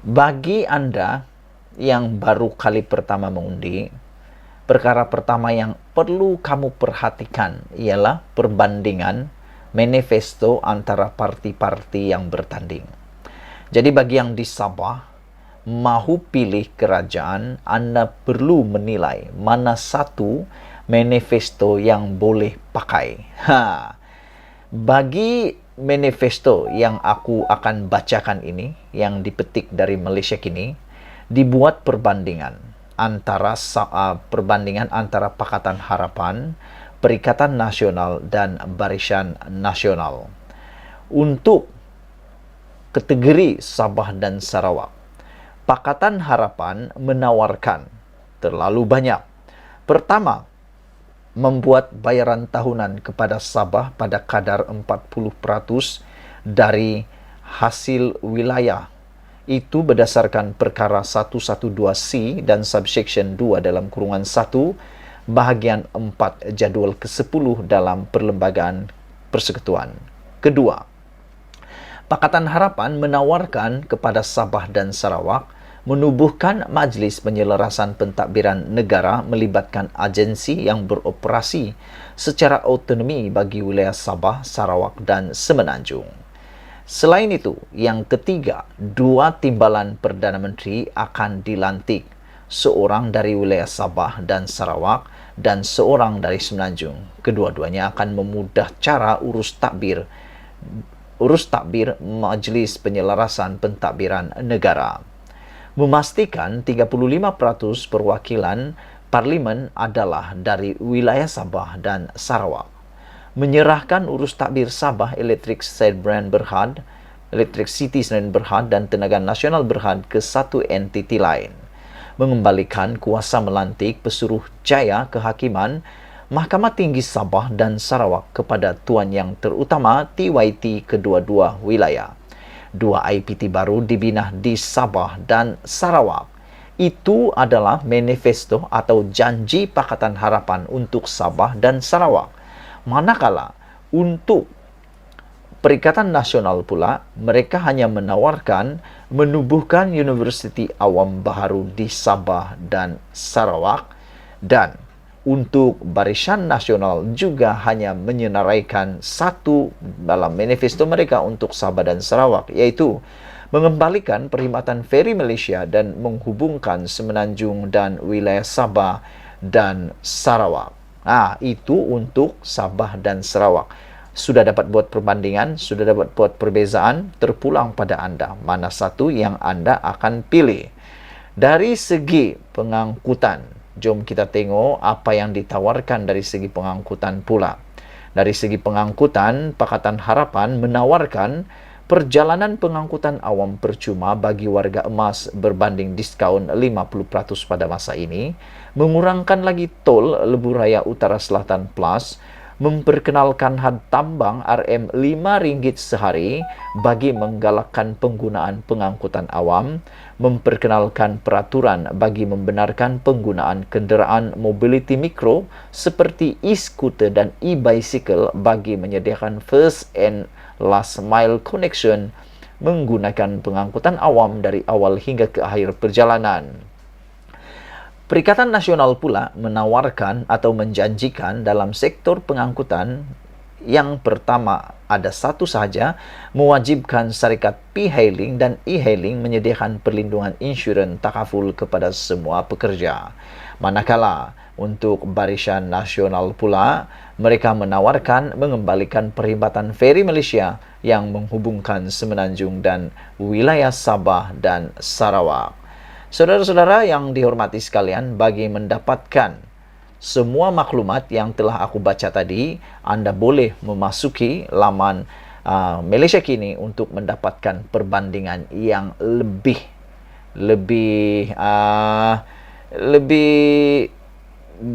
Bagi Anda yang baru kali pertama mengundi, perkara pertama yang perlu kamu perhatikan ialah perbandingan manifesto antara parti-parti yang bertanding. Jadi bagi yang di Sabah, mahu pilih kerajaan, Anda perlu menilai mana satu manifesto yang boleh pakai. Bagi manifesto yang aku akan bacakan ini, yang dipetik dari Malaysia Kini, dibuat perbandingan antara Pakatan Harapan, Perikatan Nasional, dan Barisan Nasional. Untuk kategori Sabah dan Sarawak, Pakatan Harapan menawarkan terlalu banyak. Pertama, membuat bayaran tahunan kepada Sabah pada kadar 40% dari hasil wilayah. Itu berdasarkan perkara 112C dan subsection 2 dalam kurungan 1 bahagian 4 jadual ke-10 dalam Perlembagaan Persekutuan. Kedua, Pakatan Harapan menawarkan kepada Sabah dan Sarawak menubuhkan Majlis Penyelarasan Pentadbiran Negara melibatkan agensi yang beroperasi secara autonomi bagi wilayah Sabah, Sarawak dan Semenanjung. Selain itu, yang ketiga, 2 timbalan Perdana Menteri akan dilantik, seorang dari wilayah Sabah dan Sarawak dan seorang dari Semenanjung. Kedua-duanya akan memudah cara urus takbir Majlis Penyelarasan Pentadbiran Negara. Memastikan 35% perwakilan Parlimen adalah dari wilayah Sabah dan Sarawak. Menyerahkan urus takbir Sabah Electric City Sdn Berhad dan Tenaga Nasional Berhad ke satu entiti lain. Mengembalikan kuasa melantik pesuruh jaya kehakiman Mahkamah Tinggi Sabah dan Sarawak kepada Tuan Yang Terutama TYT kedua-dua wilayah. 2 IPT baru dibina di Sabah dan Sarawak. Itu adalah manifesto atau janji Pakatan Harapan untuk Sabah dan Sarawak. Manakala untuk Perikatan Nasional pula, mereka hanya menawarkan menubuhkan Universiti Awam Baharu di Sabah dan Sarawak, dan untuk Barisan Nasional juga hanya menyenaraikan satu dalam manifesto mereka untuk Sabah dan Sarawak, iaitu mengembalikan perkhidmatan feri Malaysia dan menghubungkan Semenanjung dan wilayah Sabah dan Sarawak. Itu untuk Sabah dan Sarawak. Sudah dapat buat perbandingan, sudah dapat buat perbezaan, terpulang pada anda mana satu yang anda akan pilih. Dari segi pengangkutan, jom kita tengok apa yang ditawarkan dari segi pengangkutan pula. Dari segi pengangkutan, Pakatan Harapan menawarkan perjalanan pengangkutan awam percuma bagi warga emas berbanding diskaun 50% pada masa ini, mengurangkan lagi tol Lebuh Raya Utara Selatan Plus, memperkenalkan had tambang RM5 sehari bagi menggalakkan penggunaan pengangkutan awam, memperkenalkan peraturan bagi membenarkan penggunaan kenderaan mobility mikro seperti e-scooter dan e-bicycle bagi menyediakan first and last mile connection menggunakan pengangkutan awam dari awal hingga ke akhir perjalanan. Perikatan Nasional pula menawarkan atau menjanjikan dalam sektor pengangkutan yang pertama ada satu sahaja, mewajibkan syarikat P-Hailing dan E-Hailing menyediakan perlindungan insurans takaful kepada semua pekerja. Manakala untuk Barisan Nasional pula, mereka menawarkan mengembalikan perkhidmatan feri Malaysia yang menghubungkan Semenanjung dan wilayah Sabah dan Sarawak. Saudara-saudara yang dihormati sekalian, bagi mendapatkan semua maklumat yang telah aku baca tadi, anda boleh memasuki laman Malaysia Kini untuk mendapatkan perbandingan yang lebih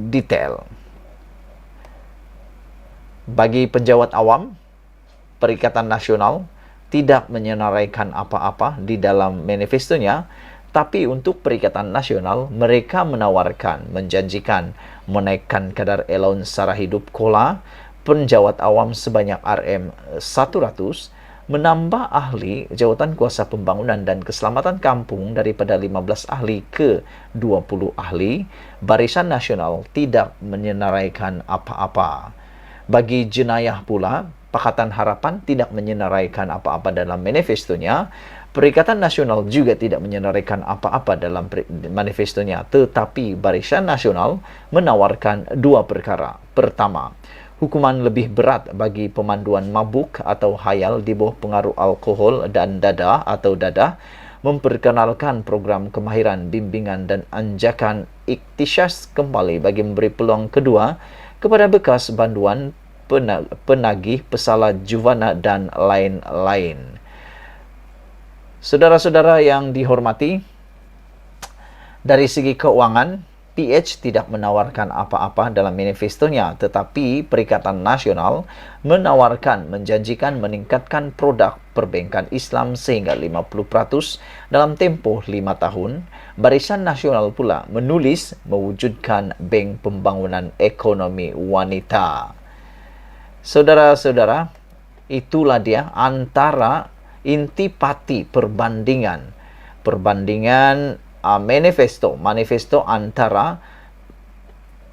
detail. Bagi penjawat awam, Perikatan Nasional tidak menyenaraikan apa-apa di dalam manifestonya, tapi untuk Perikatan Nasional, mereka menawarkan, menjanjikan menaikkan kadar allowance sara hidup KOLA penjawat awam sebanyak RM100, menambah ahli jawatan kuasa pembangunan dan keselamatan kampung daripada 15 ahli ke 20 ahli, Barisan Nasional tidak menyenaraikan apa-apa. Bagi jenayah pula, Pakatan Harapan tidak menyenaraikan apa-apa dalam manifestonya. Perikatan Nasional juga tidak menyenaraikan apa-apa dalam manifestonya, tetapi Barisan Nasional menawarkan dua perkara. Pertama, hukuman lebih berat bagi pemanduan mabuk atau hayal di bawah pengaruh alkohol dan dadah, memperkenalkan program kemahiran, bimbingan dan anjakan iktisyas kembali bagi memberi peluang kedua kepada bekas banduan penagih pesalah juvana dan lain-lain. Saudara-saudara yang dihormati, dari segi keuangan, PH tidak menawarkan apa-apa dalam manifestonya, tetapi Perikatan Nasional menawarkan menjanjikan meningkatkan produk perbankan Islam sehingga 50% dalam tempoh 5 tahun. Barisan Nasional pula menulis mewujudkan Bank Pembangunan Ekonomi Wanita. Saudara-saudara, itulah dia antara intipati perbandingan manifesto antara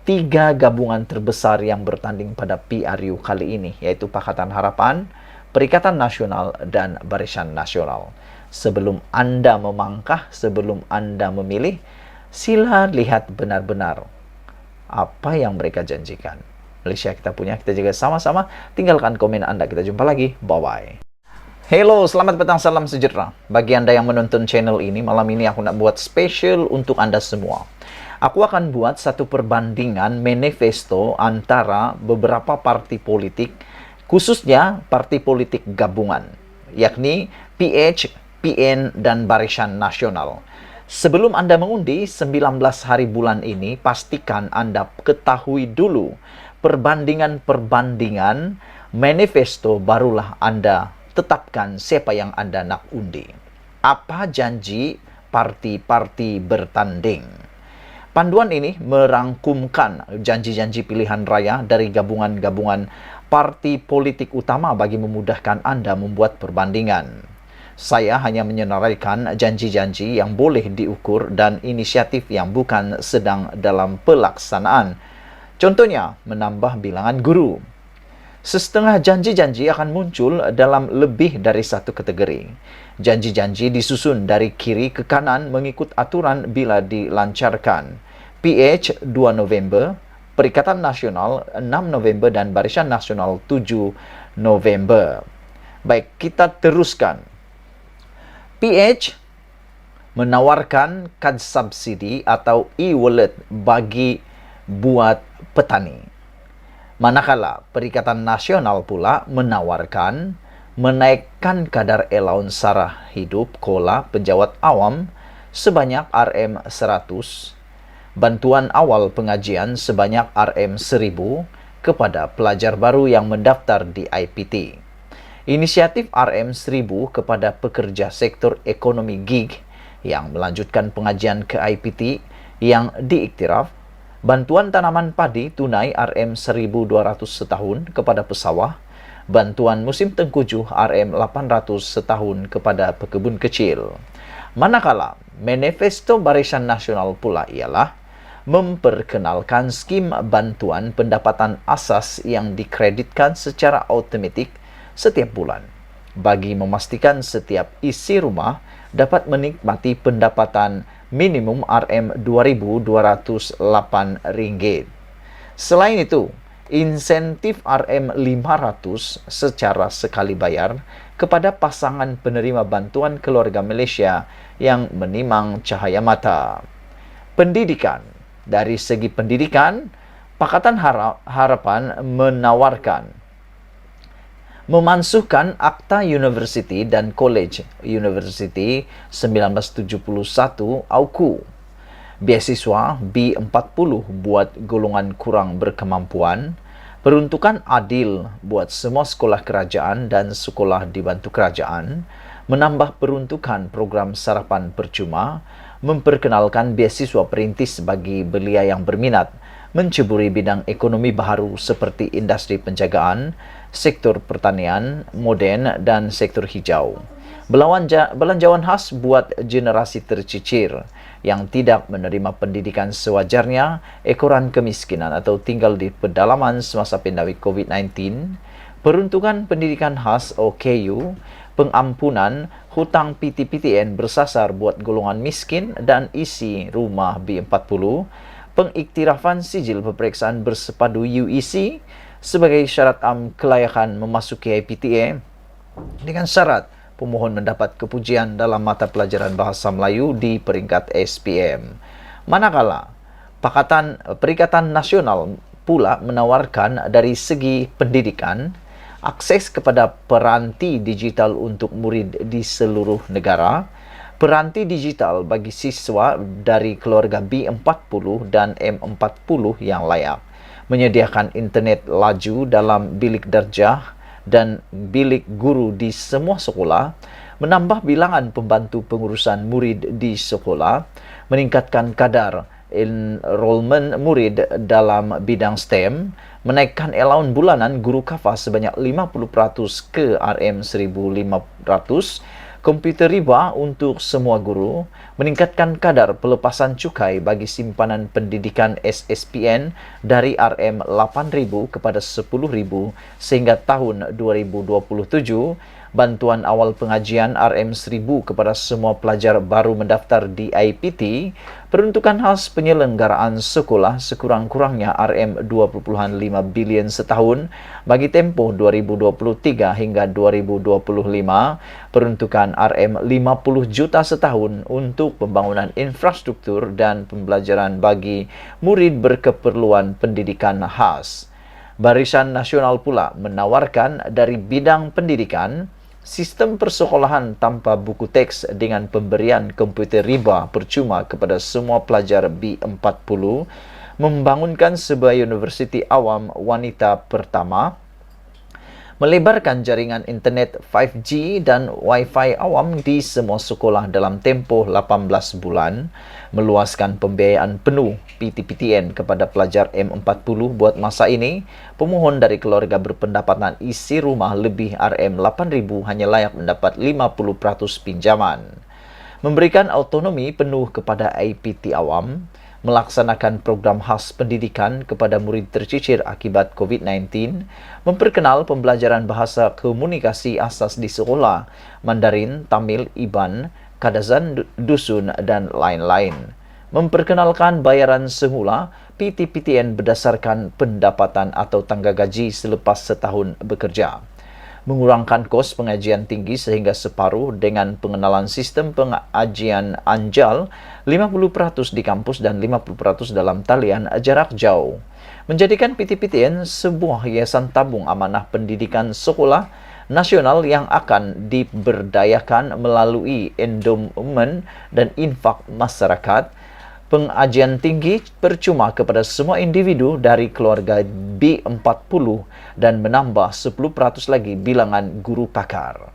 tiga gabungan terbesar yang bertanding pada PRU kali ini, yaitu Pakatan Harapan, Perikatan Nasional, dan Barisan Nasional. Sebelum Anda memangkah, sebelum Anda memilih, sila lihat benar-benar apa yang mereka janjikan. Malaysia kita punya, kita jaga sama-sama. Tinggalkan komen Anda, kita jumpa lagi. Bye-bye. Hello, selamat petang, salam sejahtera. Bagi Anda yang menonton channel ini, malam ini aku nak buat special untuk Anda semua. Aku akan buat satu perbandingan manifesto antara beberapa parti politik, khususnya parti politik gabungan, yakni PH, PN, dan Barisan Nasional. Sebelum Anda mengundi 19 hari bulan ini, pastikan Anda ketahui dulu perbandingan manifesto, barulah Anda tetapkan siapa yang Anda nak undi. Apa janji parti-parti bertanding? Panduan ini merangkumkan janji-janji pilihan raya dari gabungan-gabungan parti politik utama bagi memudahkan Anda membuat perbandingan. Saya hanya menyenaraikan janji-janji yang boleh diukur dan inisiatif yang bukan sedang dalam pelaksanaan. Contohnya, menambah bilangan guru. Setengah janji-janji akan muncul dalam lebih dari satu kategori. Janji-janji disusun dari kiri ke kanan mengikut aturan bila dilancarkan. PH 2 November, Perikatan Nasional 6 November dan Barisan Nasional 7 November. Baik, kita teruskan. PH menawarkan kad subsidi atau e-wallet bagi buat petani. Manakala Perikatan Nasional pula menawarkan menaikkan kadar allowance sara hidup kola penjawat awam sebanyak RM100, bantuan awal pengajian sebanyak RM1000 kepada pelajar baru yang mendaftar di IPT. Inisiatif RM1000 kepada pekerja sektor ekonomi gig yang melanjutkan pengajian ke IPT yang diiktiraf. Bantuan tanaman padi tunai RM1.200 setahun kepada pesawah. Bantuan musim tengkujuh RM800 setahun kepada pekebun kecil. Manakala manifesto Barisan Nasional pula ialah memperkenalkan skim bantuan pendapatan asas yang dikreditkan secara automatik setiap bulan bagi memastikan setiap isi rumah dapat menikmati pendapatan minimum RM2.208. Selain itu, insentif RM500 secara sekali bayar kepada pasangan penerima bantuan keluarga Malaysia yang menimang cahaya mata. Pendidikan. Dari segi pendidikan, Pakatan Harapan menawarkan memansuhkan Akta University dan College University 1971 AUKU, beasiswa B40 buat golongan kurang berkemampuan, peruntukan adil buat semua sekolah kerajaan dan sekolah dibantu kerajaan, menambah peruntukan program sarapan percuma, memperkenalkan beasiswa perintis bagi belia yang berminat, menceburi bidang ekonomi baru seperti industri penjagaan, sektor pertanian, moden, dan sektor hijau. Belanjawan khas buat generasi tercicir yang tidak menerima pendidikan sewajarnya, ekoran kemiskinan atau tinggal di pedalaman semasa pandemi COVID-19, peruntukan pendidikan khas OKU, pengampunan hutang PT-PTN bersasar buat golongan miskin dan isi rumah B40, pengiktirafan sijil peperiksaan bersepadu UEC sebagai syarat kelayakan memasuki IPTA dengan syarat pemohon mendapat kepujian dalam mata pelajaran Bahasa Melayu di peringkat SPM. Manakala Perikatan Nasional pula menawarkan dari segi pendidikan, akses kepada peranti digital untuk murid di seluruh negara, peranti digital bagi siswa dari keluarga B40 dan M40 yang layak, menyediakan internet laju dalam bilik darjah dan bilik guru di semua sekolah, menambah bilangan pembantu pengurusan murid di sekolah, meningkatkan kadar enrollment murid dalam bidang STEM, menaikkan allowance bulanan guru kafah sebanyak 50% ke RM1.500, komputer riba untuk semua guru, meningkatkan kadar pelepasan cukai bagi simpanan pendidikan SSPN dari RM8.000 kepada 10.000 sehingga tahun 2027, bantuan awal pengajian RM1.000 kepada semua pelajar baru mendaftar di IPT, peruntukan khas penyelenggaraan sekolah sekurang-kurangnya RM2.5 bilion setahun bagi tempoh 2023 hingga 2025, peruntukan RM50 juta setahun untuk pembangunan infrastruktur dan pembelajaran bagi murid berkeperluan pendidikan khas. Barisan Nasional pula menawarkan dari bidang pendidikan, sistem persekolahan tanpa buku teks dengan pemberian komputer riba percuma kepada semua pelajar B40, membangunkan sebuah universiti awam wanita pertama, melebarkan jaringan internet 5G dan Wi-Fi awam di semua sekolah dalam tempoh 18 bulan, meluaskan pembiayaan penuh PT-PTN kepada pelajar M40 buat masa ini, pemohon dari keluarga berpendapatan isi rumah lebih RM8.000 hanya layak mendapat 50% pinjaman, memberikan autonomi penuh kepada IPT awam, melaksanakan program khas pendidikan kepada murid tercicir akibat COVID-19, memperkenal pembelajaran bahasa komunikasi asas di sekolah, Mandarin, Tamil, Iban, Kadazan, Dusun, dan lain-lain. Memperkenalkan bayaran semula PT-PTN berdasarkan pendapatan atau tangga gaji selepas setahun bekerja. Mengurangkan kos pengajian tinggi sehingga separuh dengan pengenalan sistem pengajian anjal 50% di kampus dan 50% dalam talian jarak jauh. Menjadikan PT-PTN sebuah yayasan tabung amanah pendidikan sekolah nasional yang akan diberdayakan melalui endowment dan infak masyarakat, pengajian tinggi percuma kepada semua individu dari keluarga B40 dan menambah 10% lagi bilangan guru pakar.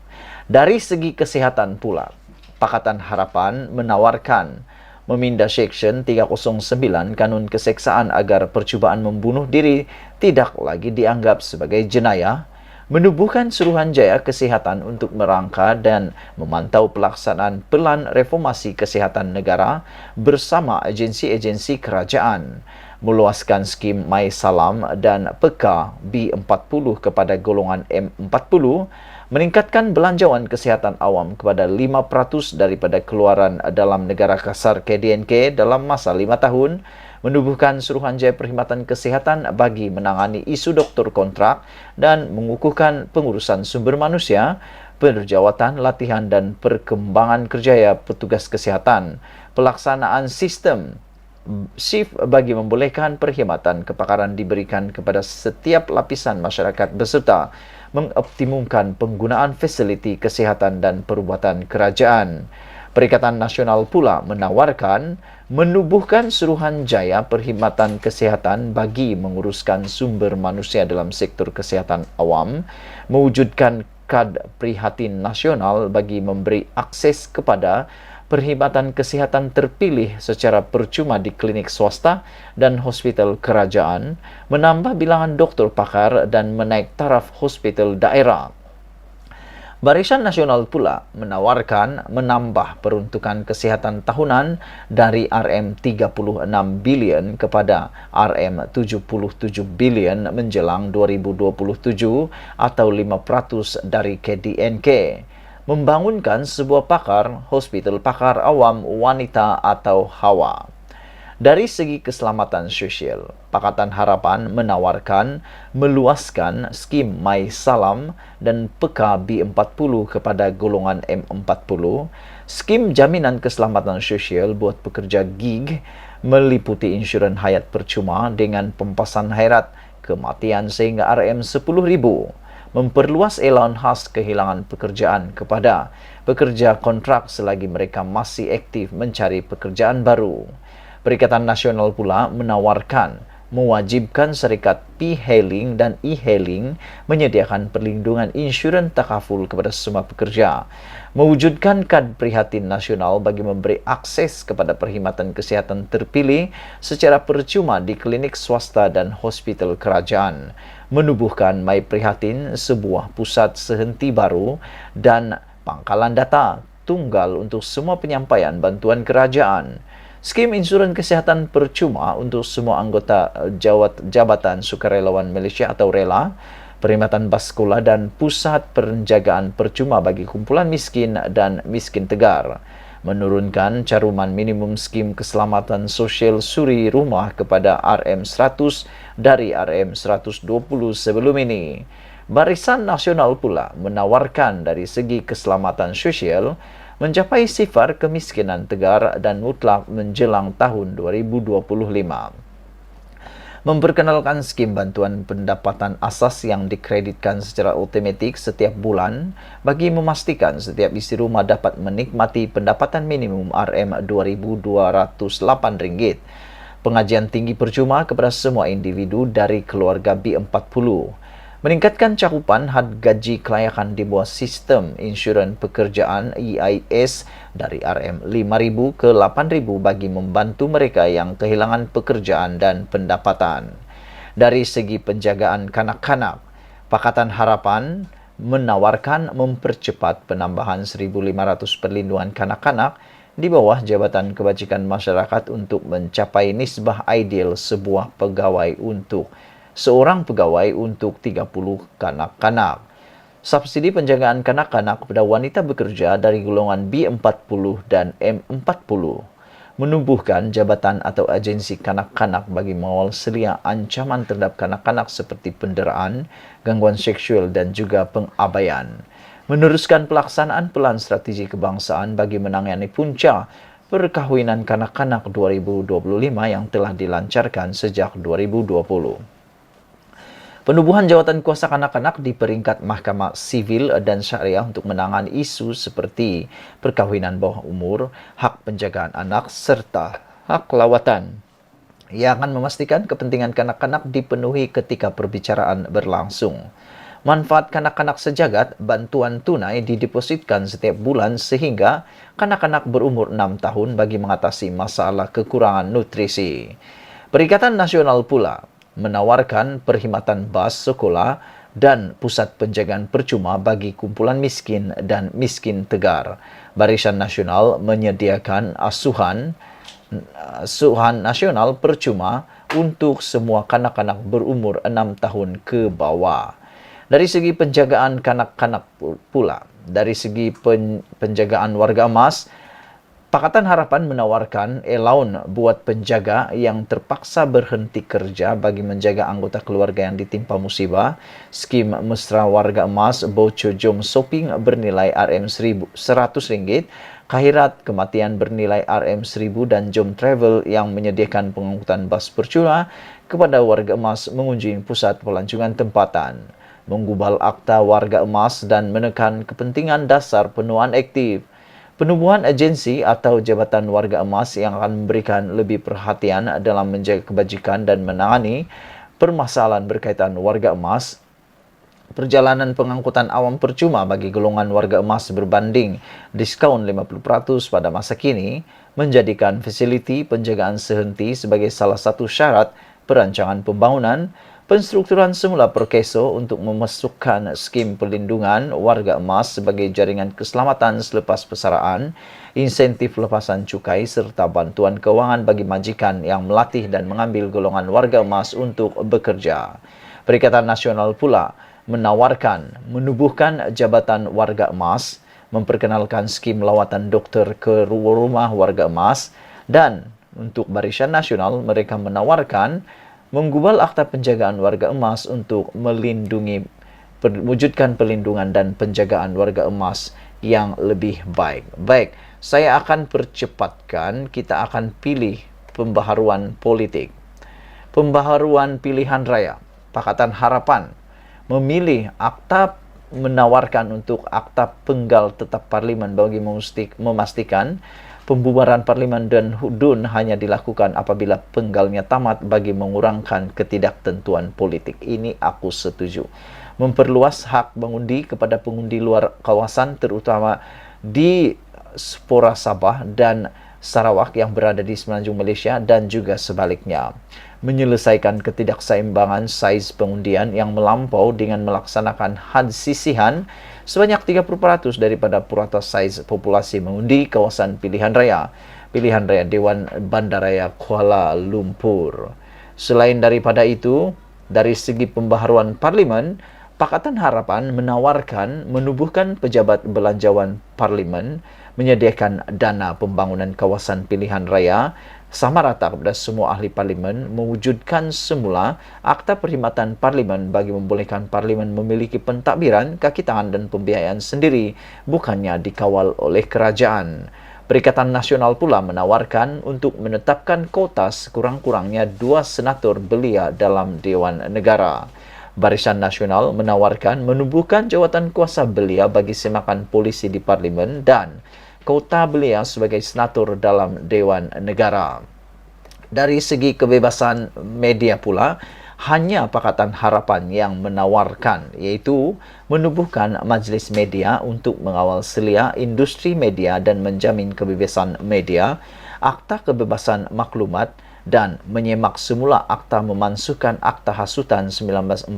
Dari segi kesehatan pula, Pakatan Harapan menawarkan memindah Seksyen 309 Kanun Keseksaan agar percubaan membunuh diri tidak lagi dianggap sebagai jenayah, menubuhkan Suruhanjaya Kesehatan untuk merangka dan memantau pelaksanaan Pelan Reformasi Kesehatan Negara bersama agensi-agensi kerajaan, meluaskan skim My Salam dan PK B40 kepada golongan M40, meningkatkan belanjawan kesehatan awam kepada 5% daripada keluaran dalam negara kasar KDNK dalam masa 5 tahun, menubuhkan Suruhanjaya Perkhidmatan Kesehatan bagi menangani isu doktor kontrak dan mengukuhkan pengurusan sumber manusia, perjawatan, latihan dan perkembangan kerjaya petugas kesehatan, pelaksanaan sistem shift bagi membolehkan perkhidmatan kepakaran diberikan kepada setiap lapisan masyarakat beserta mengoptimumkan penggunaan fasiliti kesehatan dan perubatan kerajaan. Perikatan Nasional pula menawarkan menubuhkan Suruhanjaya Perkhidmatan Kesehatan bagi menguruskan sumber manusia dalam sektor kesehatan awam, mewujudkan kad prihatin nasional bagi memberi akses kepada perkhidmatan kesihatan terpilih secara percuma di klinik swasta dan hospital kerajaan, menambah bilangan doktor pakar dan menaik taraf hospital daerah. Barisan Nasional pula menawarkan menambah peruntukan kesihatan tahunan dari Rm36 bilion kepada Rm77 bilion menjelang 2027 atau 5% dari KDNK. Membangunkan sebuah pakar, hospital pakar awam wanita atau HAWA. Dari segi keselamatan sosial, Pakatan Harapan menawarkan meluaskan skim My Salam dan PKB40 kepada golongan M40, skim jaminan keselamatan sosial buat pekerja gig meliputi insurans hayat percuma dengan pempasan hayat kematian sehingga Rm10.000, memperluas allowance khas kehilangan pekerjaan kepada pekerja kontrak selagi mereka masih aktif mencari pekerjaan baru. Perikatan Nasional pula menawarkan mewajibkan syarikat P-Hailing dan E-Hailing menyediakan perlindungan insurans takaful kepada semua pekerja, mewujudkan kad prihatin nasional bagi memberi akses kepada perkhidmatan kesihatan terpilih secara percuma di klinik swasta dan hospital kerajaan, menubuhkan My Prihatin sebuah pusat sehenti baru dan pangkalan data tunggal untuk semua penyampaian bantuan kerajaan. Skim insurans kesihatan percuma untuk semua anggota Jabatan Sukarelawan Malaysia atau RELA, perkhidmatan bas sekolah dan pusat penjagaan percuma bagi kumpulan miskin dan miskin tegar. Menurunkan caruman minimum skim keselamatan sosial suri rumah kepada RM100 dari RM120 sebelum ini. Barisan Nasional pula menawarkan dari segi keselamatan sosial mencapai sifar kemiskinan tegar dan mutlak menjelang tahun 2025. Memperkenalkan skim bantuan pendapatan asas yang dikreditkan secara otomatik setiap bulan bagi memastikan setiap isi rumah dapat menikmati pendapatan minimum Rm2.208. Pengajian tinggi percuma kepada semua individu dari keluarga B40. Meningkatkan cakupan had gaji kelayakan di bawah sistem insurans pekerjaan EIS dari Rm5.000 ke 8.000 bagi membantu mereka yang kehilangan pekerjaan dan pendapatan. Dari segi penjagaan kanak-kanak, Pakatan Harapan menawarkan mempercepat penambahan 1.500 perlindungan kanak-kanak di bawah Jabatan Kebajikan Masyarakat untuk mencapai nisbah ideal seorang pegawai untuk 30 kanak-kanak. Subsidi penjagaan kanak-kanak kepada wanita bekerja dari golongan B40 dan M40. Menumbuhkan jabatan atau agensi kanak-kanak bagi mengawal selia ancaman terhadap kanak-kanak seperti penderaan, gangguan seksual dan juga pengabaian. Meneruskan pelaksanaan pelan strategi kebangsaan bagi menangani punca perkahwinan kanak-kanak 2025 yang telah dilancarkan sejak 2020. Penubuhan jawatan kuasa kanak-kanak di peringkat Mahkamah Sivil dan Syariah untuk menangani isu seperti perkahwinan bawah umur, hak penjagaan anak, serta hak lawatan. Ia akan memastikan kepentingan kanak-kanak dipenuhi ketika perbicaraan berlangsung. Manfaat kanak-kanak sejagat, bantuan tunai didepositkan setiap bulan sehingga kanak-kanak berumur 6 tahun bagi mengatasi masalah kekurangan nutrisi. Perikatan Nasional pula menawarkan perkhidmatan bas sekolah dan pusat penjagaan percuma bagi kumpulan miskin dan miskin tegar. Barisan Nasional menyediakan asuhan nasional percuma untuk semua kanak-kanak berumur 6 tahun ke bawah. Dari segi penjagaan kanak-kanak pula, dari segi penjagaan warga emas, Pakatan Harapan menawarkan allowance buat penjaga yang terpaksa berhenti kerja bagi menjaga anggota keluarga yang ditimpa musibah. Skim Mesra Warga Emas Boco Jom Shopping bernilai Rm100, Khairat Kematian bernilai Rm1.000 dan Jom Travel yang menyediakan pengangkutan bas percuma kepada warga emas mengunjungi pusat pelancongan tempatan. Menggubal akta warga emas dan menekan kepentingan dasar penuaan aktif. Penubuhan agensi atau jabatan warga emas yang akan memberikan lebih perhatian dalam menjaga kebajikan dan menangani permasalahan berkaitan warga emas Perjalanan pengangkutan awam percuma bagi golongan warga emas berbanding diskaun 50% pada masa kini menjadikan fasiliti penjagaan sehenti sebagai salah satu syarat perancangan pembangunan. Penstrukturan semula Perkeso untuk memasukkan skim perlindungan warga emas sebagai jaringan keselamatan selepas persaraan, insentif lepasan cukai serta bantuan keuangan bagi majikan yang melatih dan mengambil golongan warga emas untuk bekerja. Perikatan Nasional pula menawarkan menubuhkan Jabatan Warga Emas, memperkenalkan skim lawatan doktor ke rumah warga emas, dan untuk Barisan Nasional mereka menawarkan menggubal Akta Penjagaan Warga Emas untuk mewujudkan perlindungan dan penjagaan warga emas yang lebih baik. Baik, saya akan percepatkan, kita akan pilih pembaharuan politik. Pembaharuan pilihan raya. Pakatan Harapan memilih akta menawarkan untuk akta penggal tetap parlimen bagi memastikan pembubaran parlimen dan DUN hanya dilakukan apabila penggalnya tamat bagi mengurangkan ketidaktentuan politik. Ini aku setuju. Memperluas hak mengundi kepada pengundi luar kawasan terutama di Spora Sabah dan Sarawak yang berada di semenanjung Malaysia dan juga sebaliknya. Menyelesaikan ketidakseimbangan saiz pengundian yang melampau dengan melaksanakan had sisihan sebanyak 30% daripada purata saiz populasi mengundi kawasan pilihan raya Dewan Bandaraya Kuala Lumpur. Selain daripada itu, dari segi pembaharuan parlimen, Pakatan Harapan menawarkan menubuhkan pejabat belanjawan parlimen, menyediakan dana pembangunan kawasan pilihan raya sama rata kepada semua ahli parlimen, mewujudkan semula Akta Perkhidmatan Parlimen bagi membolehkan parlimen memiliki pentadbiran, kaki tangan dan pembiayaan sendiri, bukannya dikawal oleh kerajaan. Perikatan Nasional pula menawarkan untuk menetapkan kota sekurang-kurangnya 2 senator belia dalam Dewan Negara. Barisan Nasional menawarkan menubuhkan jawatan kuasa belia bagi semakan polisi di parlimen dan kota belia sebagai senator dalam Dewan Negara. Dari segi kebebasan media pula, hanya Pakatan Harapan yang menawarkan, iaitu menubuhkan majlis media untuk mengawal selia industri media dan menjamin kebebasan media, Akta Kebebasan Maklumat dan menyemak semula akta memansuhkan Akta Hasutan 1948,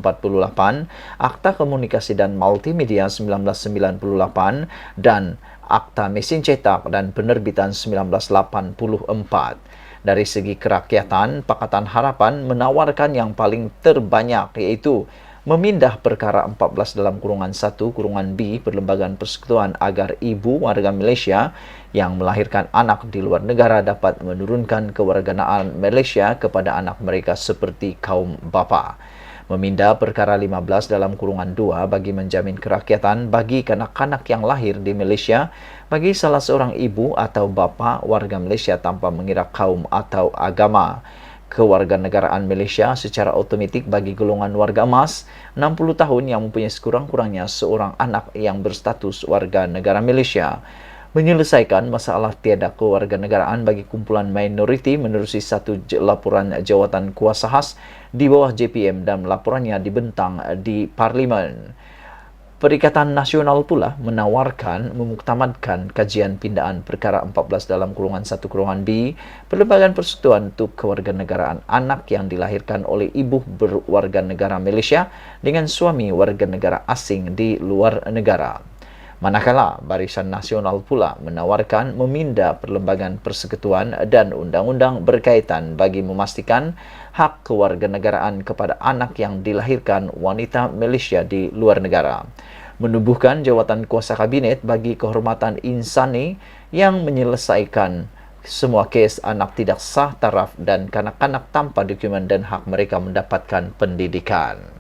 Akta Komunikasi dan Multimedia 1998, dan Akta Mesin Cetak dan Penerbitan 1984. Dari segi kerakyatan, Pakatan Harapan menawarkan yang paling terbanyak, iaitu memindah perkara 14 dalam kurungan 1 kurungan B Perlembagaan Persekutuan agar ibu warga Malaysia yang melahirkan anak di luar negara dapat menurunkan kewarganaan Malaysia kepada anak mereka seperti kaum bapa. Memindah perkara 15 dalam kurungan 2 bagi menjamin kerakyatan bagi kanak-kanak yang lahir di Malaysia bagi salah seorang ibu atau bapa warga Malaysia tanpa mengira kaum atau agama. Kewarganegaraan Malaysia secara otomatik bagi golongan warga emas 60 tahun yang mempunyai sekurang-kurangnya seorang anak yang berstatus warga negara Malaysia. Menyelesaikan masalah tiada kewarganegaraan bagi kumpulan minoriti menerusi satu laporan jawatan kuasa khas di bawah JPM dan laporannya dibentang di Parlimen. Perikatan Nasional pula menawarkan memuktamadkan kajian pindaan perkara 14 dalam kurungan 1 kurungan B Perlembagaan Persekutuan untuk Kewarganegaraan anak yang dilahirkan oleh ibu berwarga negara Malaysia dengan suami warga negara asing di luar negara. Manakala Barisan Nasional pula menawarkan meminda Perlembagaan Persekutuan dan undang-undang berkaitan bagi memastikan hak kewarganegaraan kepada anak yang dilahirkan wanita Malaysia di luar negara. Menubuhkan jawatan kuasa kabinet bagi kehormatan insani yang menyelesaikan semua kes anak tidak sah taraf dan kanak-kanak tanpa dokumen dan hak mereka mendapatkan pendidikan.